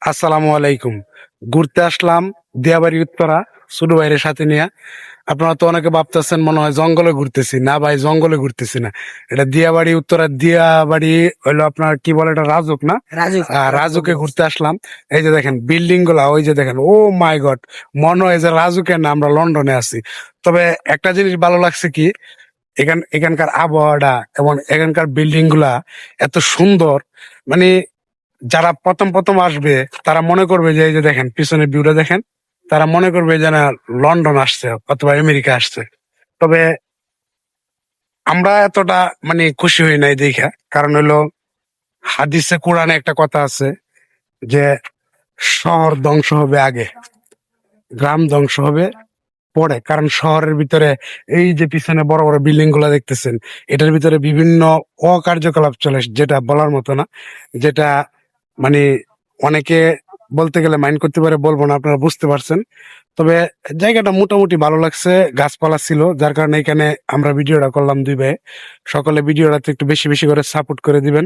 আসসালামু আলাইকুম। ঘুরতে আসলাম দিয়াবাড়ি উত্তরা ছোট ভাইয়ের সাথে নিয়ে। আপনারা তো অনেকে ভাবতেছেন মনে হয় জঙ্গলে ঘুরতেছি। না ভাই, জঙ্গলে ঘুরতেছি না। এটা দিয়াবাড়ি উত্তরা, দিয়াবাড়ি হইলো আপনার কি বলে এটা, রাজুক না? রাজু। রাজুকে ঘুরতে আসলাম। এই যে দেখেন বিল্ডিং গুলা, ওই যে দেখেন, ও মাই গড, মনে হয় যে রাজুকে না আমরা লন্ডনে আছি। তবে একটা জিনিস ভালো লাগছে কি, এখানকার আবহাওয়াটা এবং এখানকার বিল্ডিং গুলা এত সুন্দর। মানে যারা প্রথম প্রথম আসবে তারা মনে করবে যে এই যে দেখেন পিছনের ভিউটা দেখেন, তারা মনে করবে যে না লন্ডন আসছে অথবা আমেরিকা আসছে। তবে আমরা এতটা খুশি হই নাই দেখা, কারণ হলো হাদিসে কোরআনে একটা কথা আছে যে শহর ধ্বংস হবে আগে, গ্রাম ধ্বংস হবে পরে। কারণ শহরের ভিতরে এই যে পিছনে বড় বড় বিল্ডিং গুলা দেখতেছেন, এটার ভিতরে বিভিন্ন অকার্যকলাপ চলে, যেটা বলার মতো না। যেটা মানে অনেকে বলতে গেলে মাইন্ড করতে পারে, বলবো না, আপনারা বুঝতে পারছেন। তবে জায়গাটা মোটামুটি ভালো লাগছে, গাছপালা ছিল, যার কারণে এখানে আমরা ভিডিওটা করলাম দুই ভাই। সকলে ভিডিওটাতে একটু বেশি বেশি করে সাপোর্ট করে দিবেন।